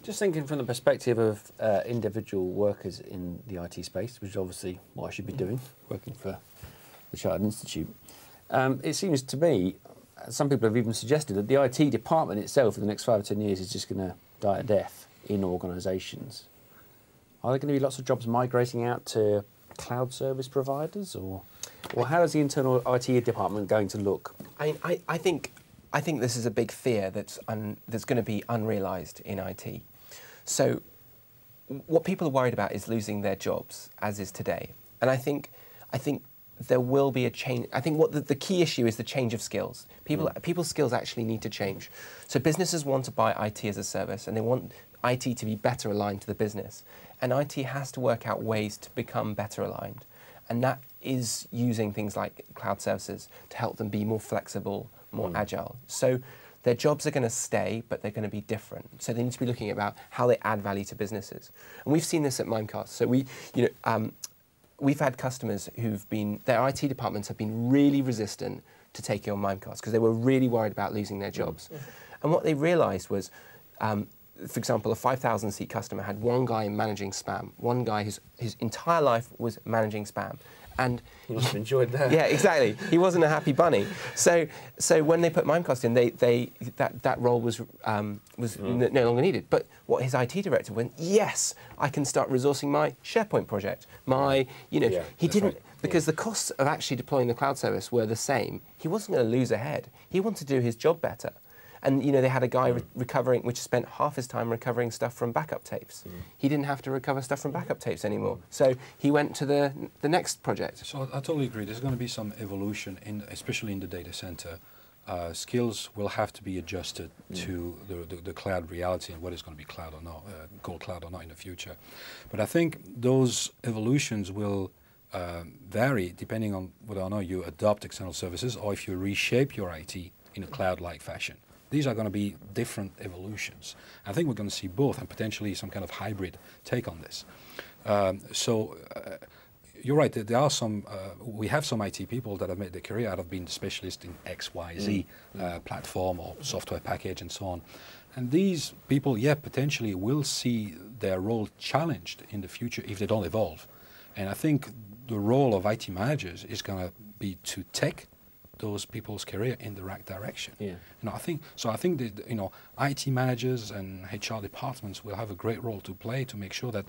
Just thinking from the perspective of individual workers in the IT space, which is obviously what I should be doing, working for the Chartered Institute. It seems to me, some people have even suggested that the IT department itself in the next 5 or 10 years is just going to die a death in organisations. Are there going to be lots of jobs migrating out to cloud service providers, or how is the internal IT department going to look? I think this is a big fear that's going to be unrealised in IT. So what people are worried about is losing their jobs, as is today. And I think there will be a change. I think what the key issue is the change of skills. People's skills actually need to change. So businesses want to buy IT as a service, and they want IT to be better aligned to the business. And IT has to work out ways to become better aligned. And that is using things like cloud services to help them be more flexible, more agile. So their jobs are going to stay, but they're going to be different. So they need to be looking about how they add value to businesses. And we've seen this at Mimecast. So we've had customers their IT departments have been really resistant to taking on Mimecast because they were really worried about losing their jobs. And what they realised was, for example, a 5,000 seat customer had one guy managing spam, one guy whose entire life was managing spam. And he must have enjoyed that. Yeah, exactly. He wasn't a happy bunny. So when they put Mimecast in, that role was no longer needed. But what his IT director went, yes, I can start resourcing my SharePoint project. He didn't, because the costs of actually deploying the cloud service were the same. He wasn't going to lose a head. He wanted to do his job better. And they had a guy recovering, which spent half his time recovering stuff from backup tapes. He didn't have to recover stuff from backup tapes anymore. So he went to the next project. So I totally agree. There's going to be some evolution, especially in the data center. Skills will have to be adjusted to the cloud reality and what is going to be cloud or not, called cloud or not in the future. But I think those evolutions will vary depending on whether or not you adopt external services or if you reshape your IT in a cloud-like fashion. These are going to be different evolutions. I think we're going to see both and potentially some kind of hybrid take on this. You're right, there are some, we have some IT people that have made their career out of being specialists in X, Y, Z platform or software package and so on. And these people, potentially will see their role challenged in the future if they don't evolve. And I think the role of IT managers is going to be to take those people's career in the right direction. I think that IT managers and HR departments will have a great role to play to make sure that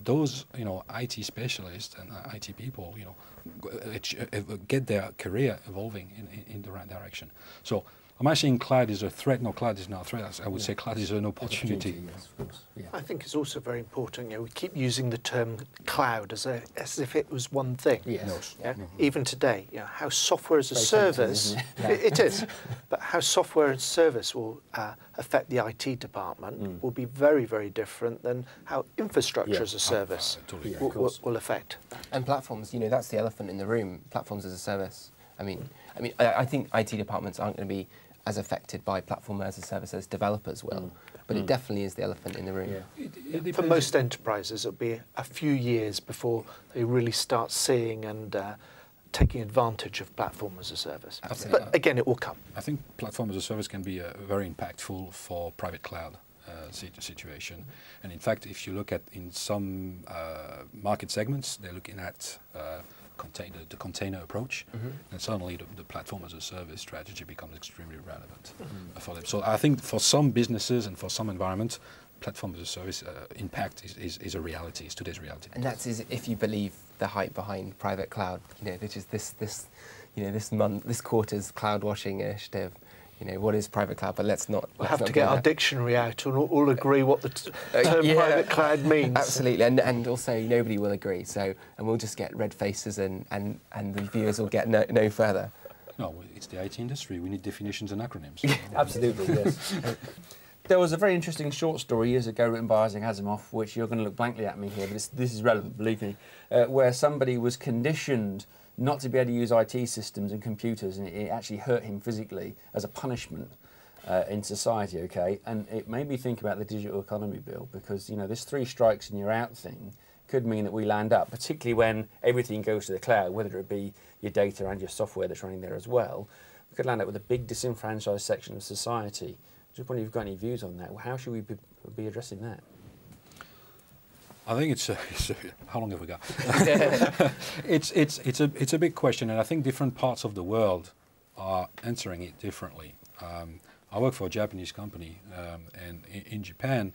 those IT specialists and IT people get their career evolving in the right direction. So am I saying cloud is a threat? No, cloud is not a threat. I would say cloud is an opportunity. Yes, of course. I think it's also very important. We keep using the term cloud as if it was one thing. Yes. Even today, how software as a service, it is, but how software as a service will affect the IT department will be very, very different than how infrastructure as a service will affect. And platforms, that's the elephant in the room. Platforms as a service. I think IT departments aren't going to be as affected by platform as a service as developers will, but it definitely is the elephant in the room. For most enterprises, it'll be a few years before they really start seeing and taking advantage of platform as a service. Absolutely. But again, it will come. I think platform as a service can be very impactful for private cloud situation. And in fact, if you look at in some market segments, they're looking at the container approach, and suddenly the platform as a service strategy becomes extremely relevant for them. So I think for some businesses and for some environments, platform as a service impact is a reality, is today's reality. And that's if you believe the hype behind private cloud, which is this quarter's cloud washing initiative. What is private cloud? But let's not. We'll have to get our dictionary out and all agree what the term private cloud means. Absolutely, and also nobody will agree. And we'll just get red faces, and the viewers will get no further. No, it's the IT industry. We need definitions and acronyms. Absolutely, yes. There was a very interesting short story years ago written by Isaac Asimov, which you're going to look blankly at me here, but this is relevant, believe me, where somebody was conditioned not to be able to use IT systems and computers, and it actually hurt him physically as a punishment in society, okay? And it made me think about the digital economy bill, because, this 3 strikes and you're out thing could mean that we land up, particularly when everything goes to the cloud, whether it be your data and your software that's running there as well, we could land up with a big disenfranchised section of society Just wondering if you've got any views on that. How should we be addressing that? I think it's how long have we got? it's a big question, and I think different parts of the world are answering it differently. I work for a Japanese company, and in Japan,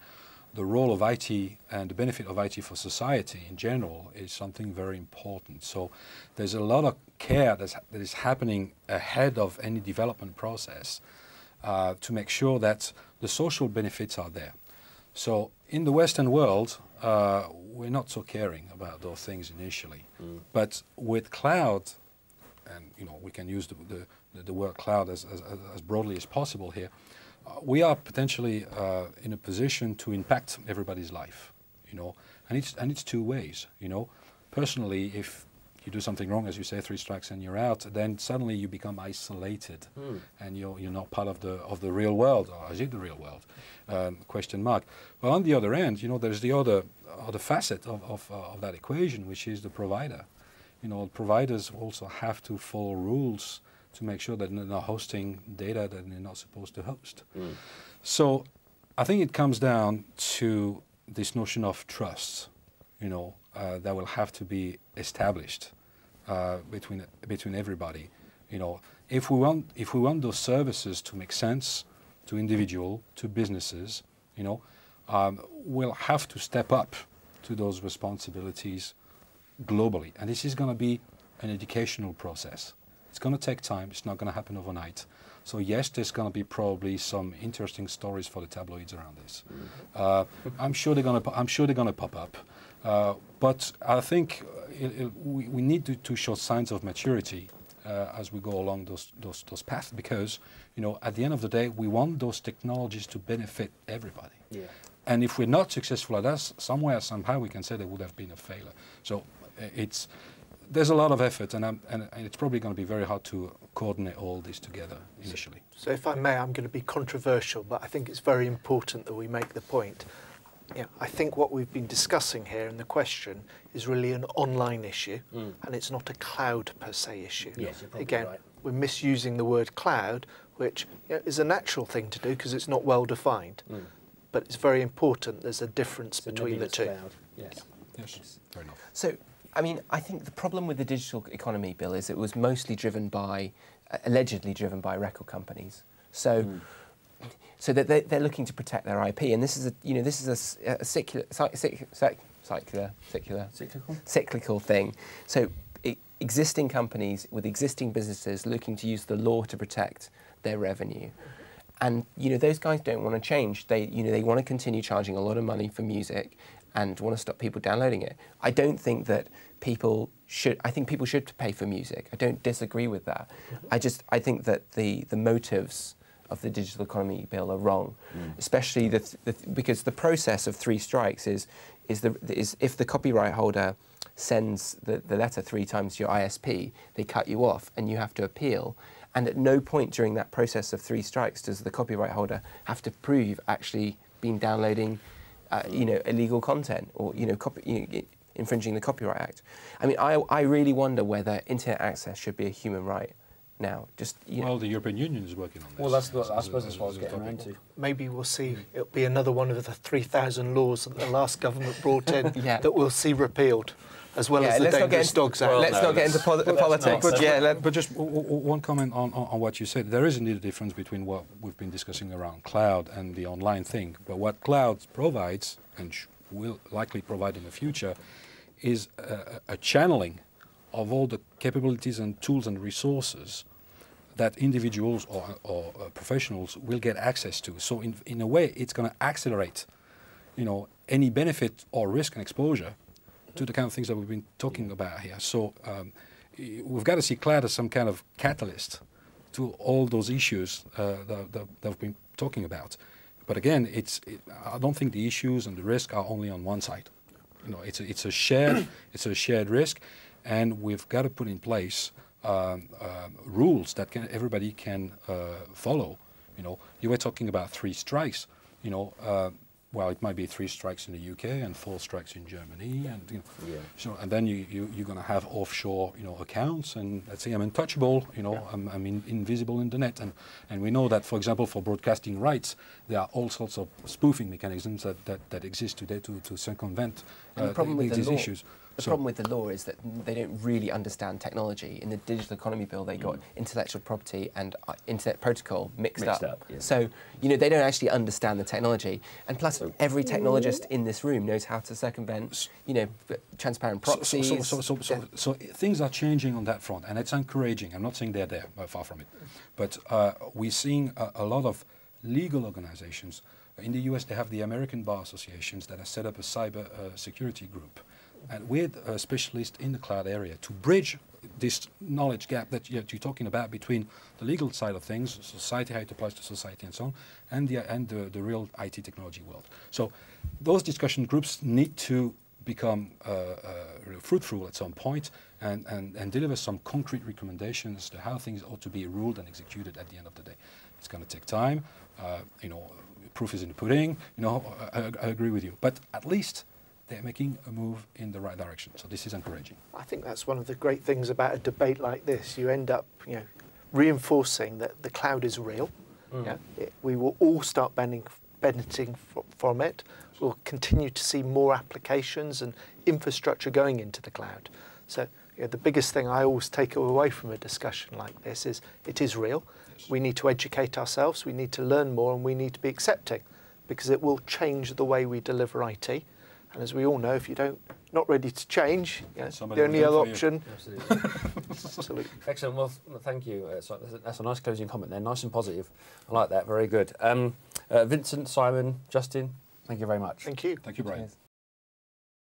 the role of IT and the benefit of IT for society in general is something very important. So there's a lot of care that is happening ahead of any development process to make sure that the social benefits are there. So in the Western world, we're not so caring about those things initially. But with cloud, and we can use the word cloud as broadly as possible here, we are potentially in a position to impact everybody's life, and it's two ways, Personally, if you do something wrong, as you say, 3 strikes and you're out, then suddenly you become isolated, and you're not part of the real world. Or is it the real world? Question mark. Well, on the other end, there's the other facet of that equation, which is the provider. Providers also have to follow rules to make sure that they're not hosting data that they're not supposed to host. So I think it comes down to this notion of trust, that will have to be established between everybody. If we want those services to make sense to individual, to businesses, we'll have to step up to those responsibilities globally, and this is going to be an educational process. It's going to take time. It's not going to happen overnight. So yes, there's going to be probably some interesting stories for the tabloids around this. I'm sure they're going to pop up. But I think we need to show signs of maturity as we go along those paths, because at the end of the day, we want those technologies to benefit everybody. Yeah. And if we're not successful at that, somewhere, somehow, we can say there would have been a failure. So there's a lot of effort, and it's probably going to be very hard to coordinate all this together initially. So if I may, I'm going to be controversial, but I think it's very important that we make the point. I think what we've been discussing here in the question is really an online issue, and it's not a cloud per se issue. Yes, you're Again, right. we're misusing the word cloud, which is a natural thing to do because it's not well defined. But it's very important there's a difference between the two. Cloud. Yes. Yes, fair enough. So, I think the problem with the digital economy bill is it was mostly driven by, allegedly driven by record companies. So, so that they're looking to protect their IP, and this is a cyclical thing. So, existing companies with existing businesses looking to use the law to protect their revenue. And those guys don't want to change. They want to continue charging a lot of money for music and want to stop people downloading it. I don't think that people should. I think people should pay for music. I don't disagree with that. I think that the motives of the digital economy bill are wrong, especially because the process of 3 strikes is if the copyright holder sends the letter 3 times to your ISP, they cut you off and you have to appeal. And at no point during that process of 3 strikes does the copyright holder have to prove you've actually been downloading, illegal content or infringing the Copyright Act. I really wonder whether internet access should be a human right now. Well, the European Union is working on this. Well, I suppose that's what I was getting around to. Maybe we'll see it'll be another one of the 3,000 laws that the last government brought in that we'll see repealed, as well as the Dangerous Dogs Act. Let's not get into politics. But just one comment on what you said. There is indeed a difference between what we've been discussing around cloud and the online thing. But what cloud provides, and will likely provide in the future, is a channeling of all the capabilities and tools and resources that individuals or professionals will get access to. So in a way, it's going to accelerate, any benefit or risk and exposure to the kind of things that we've been talking about here. So we've got to see cloud as some kind of catalyst to all those issues that we've been talking about. But again, I don't think the issues and the risk are only on one side. It's a shared risk, and we've got to put in place rules that everybody can follow. You were talking about 3 strikes. well, it might be 3 strikes in the UK and 4 strikes in Germany, and so, and then you're going to have offshore, accounts, and let's say I'm untouchable, I'm invisible in the net, and we know that, for example, for broadcasting rights, there are all sorts of spoofing mechanisms that exist today to circumvent these issues. The problem with the law is that they don't really understand technology. In the Digital Economy Bill, they got intellectual property and Internet Protocol mixed up. Yeah. So, they don't actually understand the technology. And plus, every technologist in this room knows how to circumvent, transparent proxies. So things are changing on that front, and it's encouraging. I'm not saying they're there, far from it. But we're seeing a lot of legal organizations. In the US, they have the American Bar Associations that have set up a cyber security group, and with a specialist in the cloud area to bridge this knowledge gap that you're talking about between the legal side of things, society, how it applies to society and so on, and the real IT technology world. So those discussion groups need to become fruitful at some point and deliver some concrete recommendations to how things ought to be ruled and executed at the end of the day. It's going to take time. Proof is in the pudding. I agree with you. But at least they're making a move in the right direction. So this is encouraging. I think that's one of the great things about a debate like this. You end up, reinforcing that the cloud is real. We will all start benefiting from it. We'll continue to see more applications and infrastructure going into the cloud. So the biggest thing I always take away from a discussion like this is it is real. Yes. We need to educate ourselves. We need to learn more, and we need to be accepting, because it will change the way we deliver IT. And as we all know, if you not ready to change, the only other option. Absolutely. Excellent. Well, thank you. That's a nice closing comment there. Nice and positive. I like that. Very good. Vincent, Simon, Justin, thank you very much. Thank you. Thank you, Brian. Cheers.